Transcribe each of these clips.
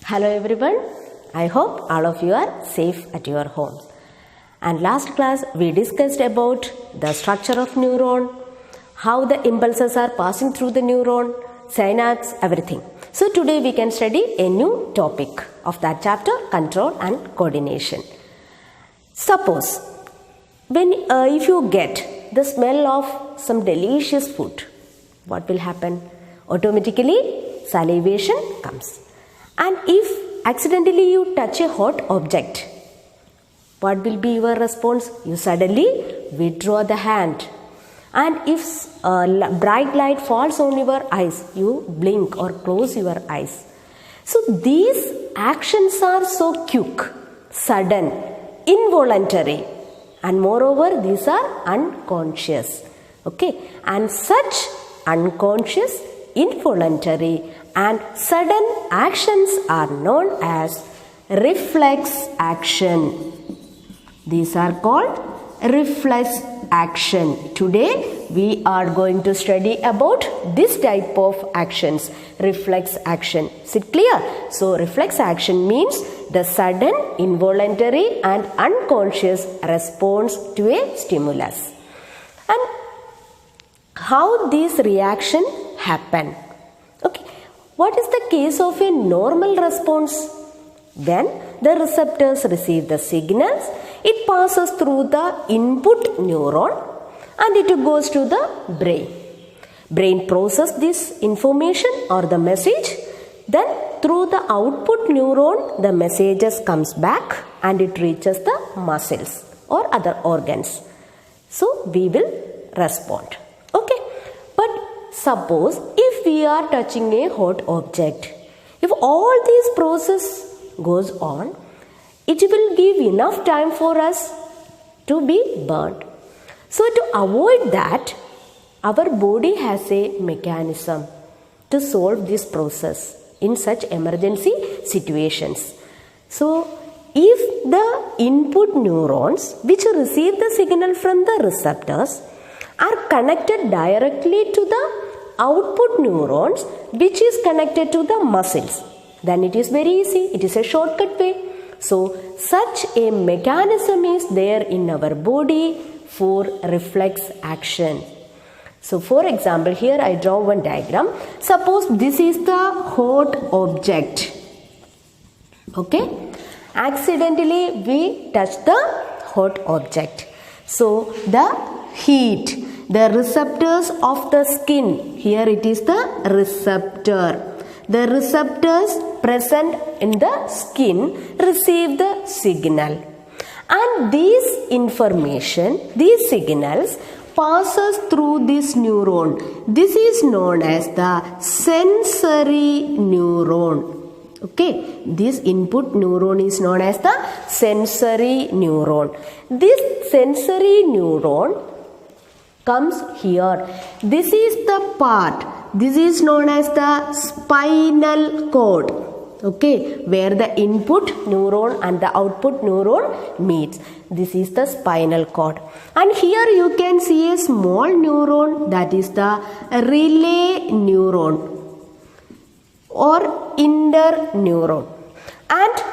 Hello everyone, I hope all of you are safe at your homes. And last class we discussed about the structure of neuron, how the impulses are passing through the neuron, synapse, everything. So today we can study a new topic of that chapter, control and coordination. Suppose if you get the smell of some delicious food, what will happen? Automatically salivation comes. And if accidentally you touch a hot object, what will be your response? You suddenly withdraw the hand. And if a bright light falls on your eyes, you blink or close your eyes. So these actions are so quick, sudden, involuntary, and moreover these are unconscious. Okay, and such unconscious, involuntary and sudden actions are known as reflex action. These are called reflex action. Today we are going to study about this type of actions, reflex action. Is it clear? So reflex action means the sudden, involuntary and unconscious response to a stimulus. And how these reactions happen? Okay, what is the case of a normal response? When the receptors receive the signals, it passes through the input neuron and it goes to the brain. Brain processes this information or the message. Then through the output neuron, the messages comes back and it reaches the muscles or other organs. So we will respond. Okay, but suppose if we are touching a hot object, if all this process goes on, it will give enough time for us to be burnt. So to avoid that, our body has a mechanism to solve this process in such emergency situations. So if the input neurons which receive the signal from the receptors are connected directly to the output neurons which is connected to the muscles, then it is very easy. It is a shortcut way. So such a mechanism is there in our body for reflex action. So for example, here I draw one diagram. Suppose this is the hot object. Okay, accidentally we touch the hot object. So the heat, the receptors of the skin, here it is the receptor. The receptors present in the skin receive the signal, and these information, these signals passes through this neuron. This is known as the sensory neuron. Okay, this input neuron is known as the sensory neuron. This sensory neuron comes here. This is the part. This is known as the spinal cord. Okay, where the input neuron and the output neuron meets. This is the spinal cord. And here you can see a small neuron, that is the relay neuron or interneuron. And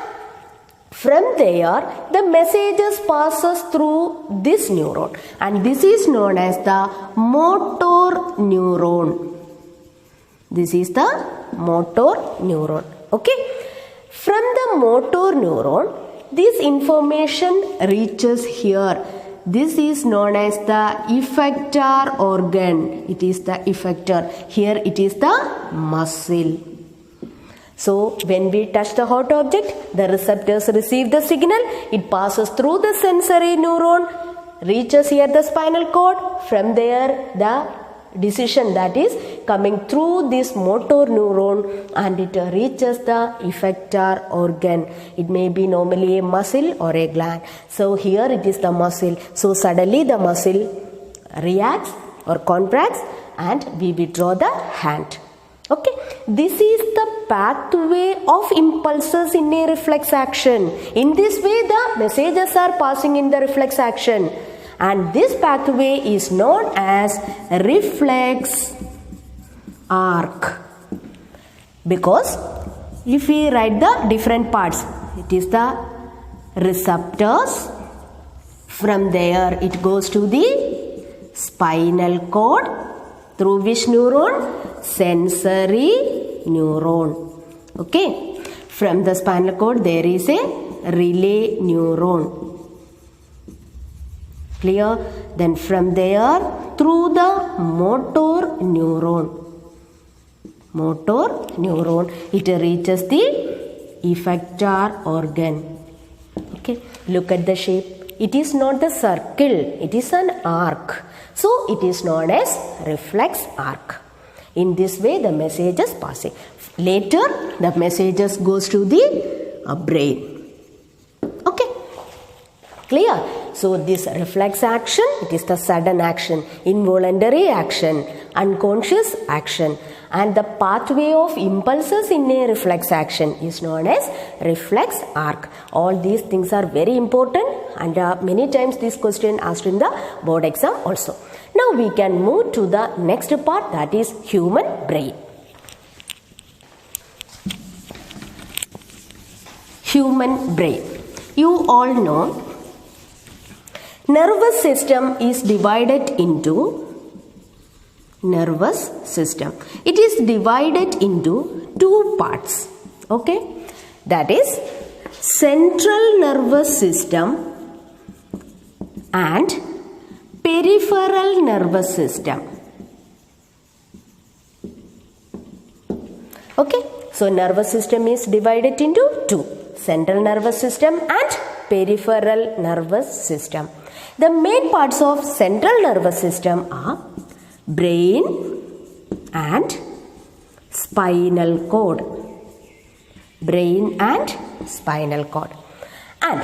from there, the messages passes through this neuron, and this is known as the motor neuron. This is the motor neuron. Okay. From the motor neuron, this information reaches here. This is known as the effector organ. It is the effector. Here it is the muscle. So when we touch the hot object, the receptors receive the signal. It passes through the sensory neuron, reaches here the spinal cord. From there, the decision that is coming through this motor neuron and it reaches the effector organ. It may be normally a muscle or a gland. So here it is the muscle. So suddenly the muscle reacts or contracts and we withdraw the hand. Okay, this is the pathway of impulses in a reflex action. In this way the messages are passing in the reflex action. And this pathway is known as reflex arc, because if we write the different parts, it is the receptors. From there it goes to the spinal cord. Through which neuron? Sensory neuron. Okay. From the spinal cord there is a relay neuron. Clear? Then from there through the motor neuron. Motor neuron, it reaches the effector organ. Okay. Look at the shape. It is not the circle, it is an arc. So it is known as reflex arc. In this way the message is passing. Later the messages goes to the brain. Okay. Clear? So this reflex action, it is the sudden action, involuntary action, unconscious action, and the pathway of impulses in a reflex action is known as reflex arc. All these things are very important, and many times this question asked in the board exam also. Now we can move to the next part, that is human brain. Human brain. You all know nervous system is divided into nervous system. It is divided into two parts. Okay, that is central nervous system and peripheral nervous system. Okay, so nervous system is divided into two: central nervous system and peripheral nervous system. The main parts of central nervous system are brain and spinal cord. Brain and spinal cord. And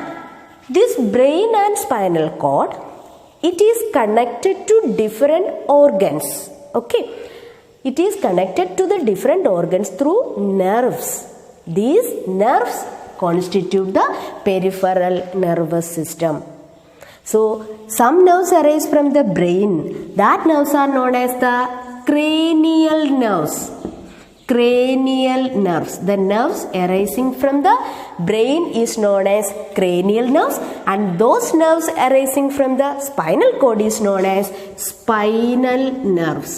this brain and spinal cord, it is connected to different organs. Okay. It is connected to the different organs through nerves. These nerves constitute the peripheral nervous system. So, some nerves arise from the brain. That nerves are known as the cranial nerves. Cranial nerves. The nerves arising from the brain is known as cranial nerves, and those nerves arising from the spinal cord is known as spinal nerves.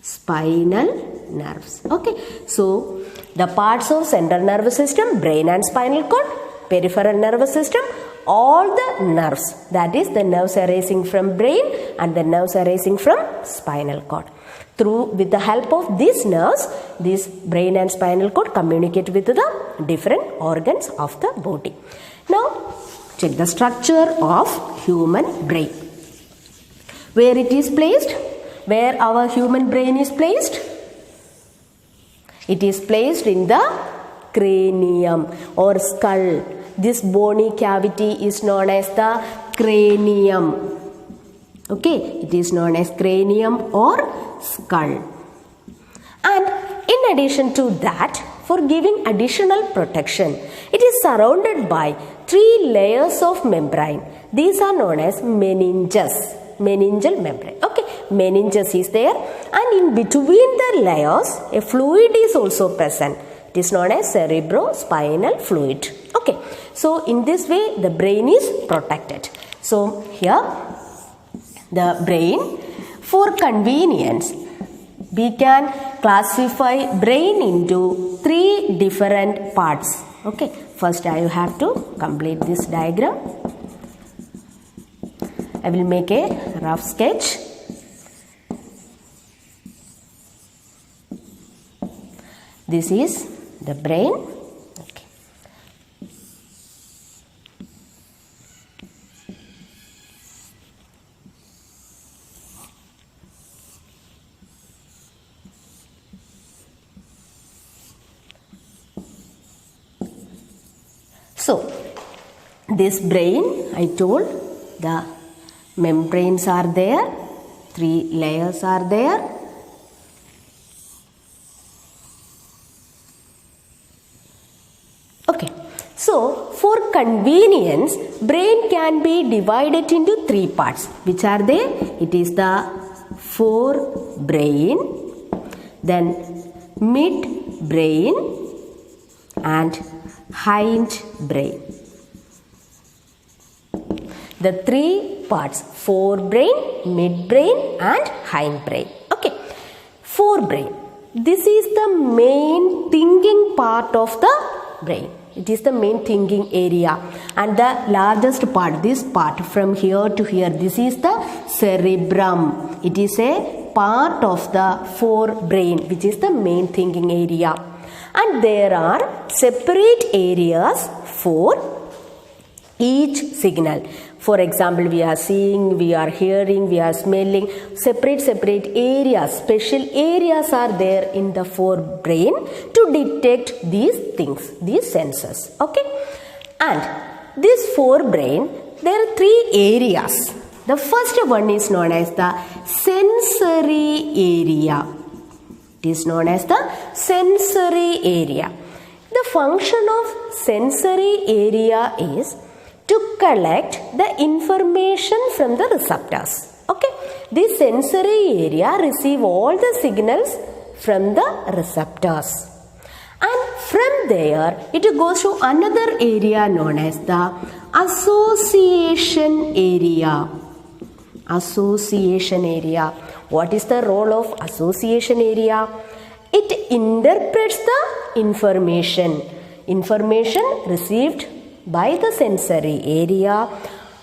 Spinal nerves. Okay. So, the parts of central nervous system, brain and spinal cord, peripheral nervous system, all the nerves, that is the nerves arising from brain and the nerves arising from spinal cord. With the help of these nerves, this brain and spinal cord communicate with the different organs of the body. Now, check the structure of human brain. Where it is placed? Where our human brain is placed? It is placed in the cranium or skull. This bony cavity is known as the cranium. Okay, it is known as cranium or skull. And in addition to that, for giving additional protection, it is surrounded by 3 layers of membrane. These are known as meninges. Meningeal membrane. Okay, meninges is there, and in between the layers, a fluid is also present. It is known as cerebrospinal fluid. Okay, so in this way the brain is protected. So here the brain, for convenience, we can classify brain into 3 different parts. Okay, first I have to complete this diagram. I will make a rough sketch. This is the brain. Okay. So, this brain, I told, the membranes are there, 3 layers are there. Okay, so for convenience, brain can be divided into 3 parts. Which are they? It is the forebrain, then midbrain, and hindbrain. The three parts: forebrain, midbrain and hindbrain. Okay, forebrain. This is the main thinking part of the brain. It is the main thinking area, and the largest part, this part from here to here, this is the cerebrum. It is a part of the forebrain, which is the main thinking area. And there are separate areas for each signal. For example, we are seeing, we are hearing, we are smelling. Separate areas, special areas are there in the forebrain to detect these things, these senses. Okay, and this forebrain, there are three areas. The first one is known as the sensory area. It is known as the sensory area. The function of sensory area is to collect the information from the receptors. Okay, this sensory area receive all the signals from the receptors, and from there it goes to another area known as the association area. Association area. What is the role of association area? It interprets the information received by the sensory area,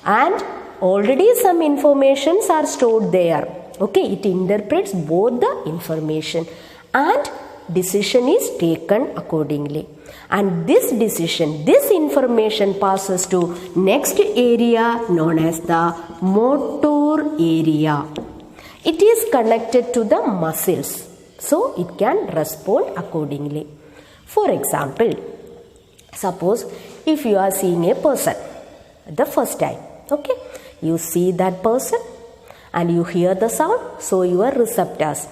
and already some informations are stored there. Okay, it interprets both the information and decision is taken accordingly. And this decision, this information passes to next area known as the motor area. It is connected to the muscles, so it can respond accordingly. For example, suppose if you are seeing a person the first time, okay, you see that person and you hear the sound, so your receptors,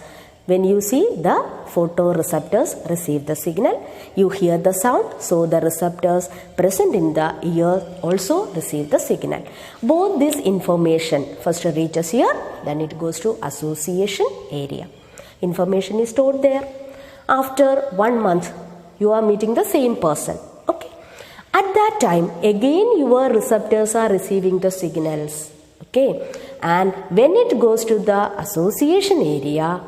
when you see, the photoreceptors receive the signal, you hear the sound, so the receptors present in the ear also receive the signal. Both this information first reaches here, then it goes to association area. Information is stored there. After 1 month, you are meeting the same person. Okay, at that time again your receptors are receiving the signals. Okay, and when it goes to the association area,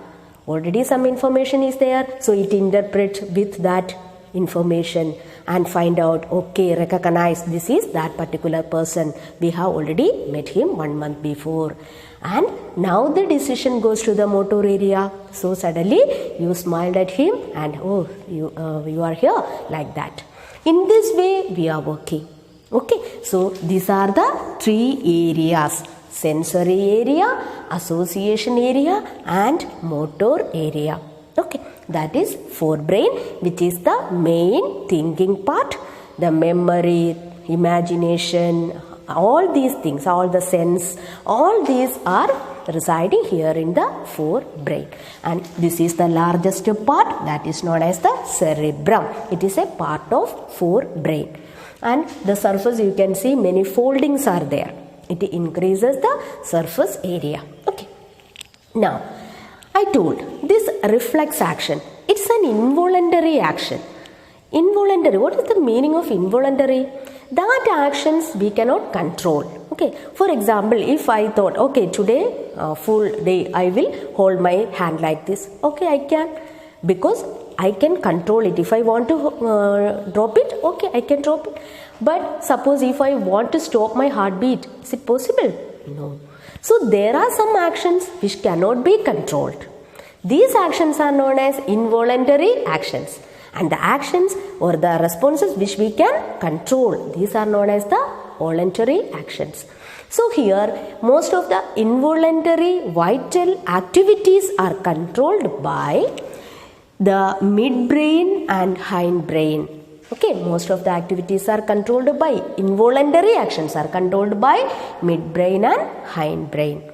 already some information is there, so it interprets with that information and find out, okay, recognize this is that particular person, we have already met him 1 month before. And now the decision goes to the motor area, so suddenly you smiled at him and oh, you are here, like that. In this way we are working. Okay, so these are the three areas: sensory area, association area and motor area. Okay, that is forebrain, which is the main thinking part, the memory, imagination, all these things, all the sense, all these are residing here in the forebrain. And this is the largest part, that is known as the cerebrum. It is a part of forebrain. And the surface, you can see many foldings are there. It increases the surface area. Okay. Now, I told this reflex action, it's an involuntary action. Involuntary, what is the meaning of involuntary? That actions we cannot control. Okay, for example, if I thought, okay, today full day I will hold my hand like this. Okay, I can, because I can control it. If I want to drop it, okay, I can drop it. But suppose if I want to stop my heartbeat, is it possible? No. So there are some actions which cannot be controlled. These actions are known as involuntary actions. And the actions or the responses which we can control, these are known as the voluntary actions. So here most of the involuntary vital activities are controlled by the midbrain and hindbrain. Okay, most of the activities are controlled by involuntary actions are controlled by midbrain and hindbrain.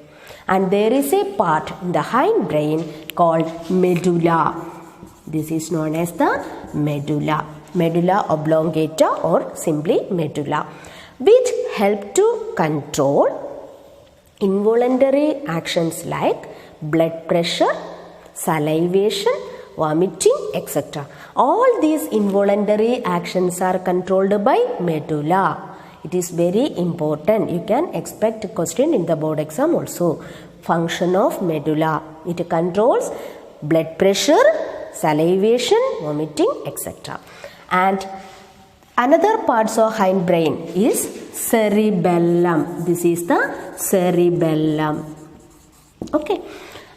And there is a part in the hindbrain called medulla. This is known as the medulla, medulla oblongata or simply medulla, which help to control involuntary actions like blood pressure, salivation, vomiting, etc. All these involuntary actions are controlled by medulla. It is very important. You can expect a question in the board exam also. Function of medulla. It controls blood pressure, salivation, vomiting, etc. And another parts of hindbrain is cerebellum. This is the cerebellum. Okay.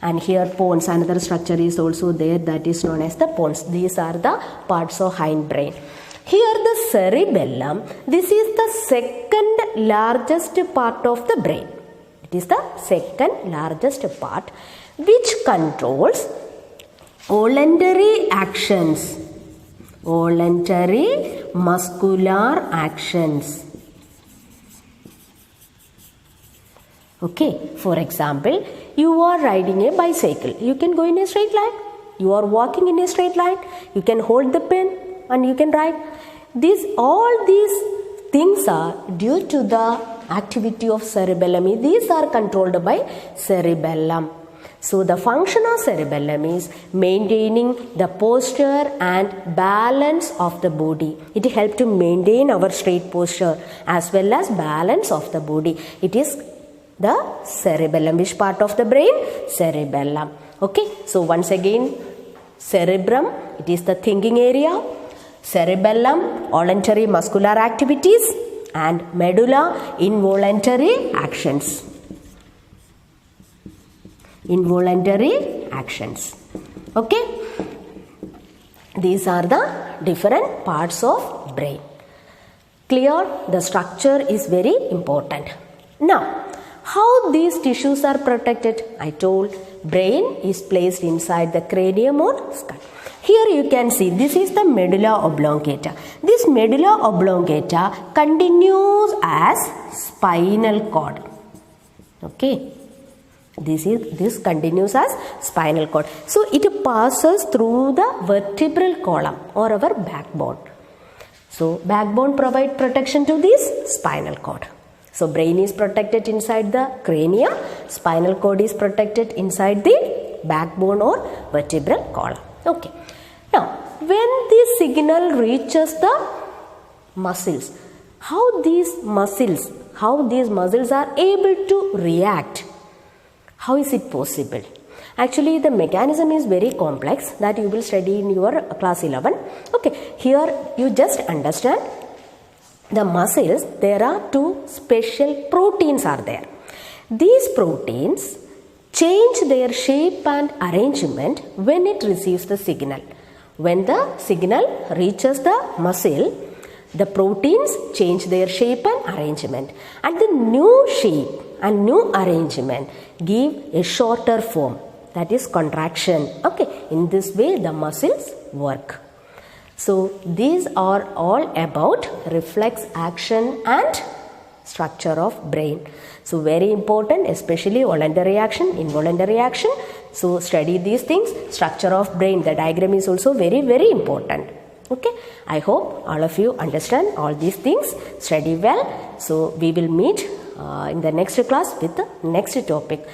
And here pons, another structure is also there, that is known as the pons. These are the parts of hindbrain. Here the cerebellum, this is the second largest part of the brain. It is the second largest part which controls voluntary actions, voluntary muscular actions. Okay, for example, you are riding a bicycle. You can go in a straight line. You are walking in a straight line. You can hold the pen and you can ride. All these things are due to the activity of cerebellum. These are controlled by cerebellum. So the function of cerebellum is maintaining the posture and balance of the body. It helps to maintain our straight posture as well as balance of the body. It is the cerebellum. Which part of the brain? Cerebellum. Okay. So once again, cerebrum, it is the thinking area. Cerebellum, voluntary muscular activities, and medulla, involuntary actions. Involuntary actions. Okay. These are the different parts of brain. Clear? The structure is very important. Now, how these tissues are protected? I told brain is placed inside the cranium or skull. Here you can see this is the medulla oblongata. This medulla oblongata continues as spinal cord. Okay. This continues as spinal cord. So it passes through the vertebral column or our backbone. So backbone provides protection to this spinal cord. So brain is protected inside the cranium, spinal cord is protected inside the backbone or vertebral column. Okay. Now, when this signal reaches the muscles, how these muscles are able to react? How is it possible? Actually, the mechanism is very complex that you will study in your class 11. Okay. Here you just understand. The muscles, there are two special proteins are there. These proteins change their shape and arrangement when it receives the signal. When the signal reaches the muscle, the proteins change their shape and arrangement. And the new shape and new arrangement give a shorter form, that is contraction. Okay, in this way the muscles work. So these are all about reflex action and structure of brain. So very important, especially voluntary action, involuntary action. So study these things. Structure of brain, the diagram is also very, very important. Okay, I hope all of you understand all these things. Study well. So we will meet in the next class with the next topic.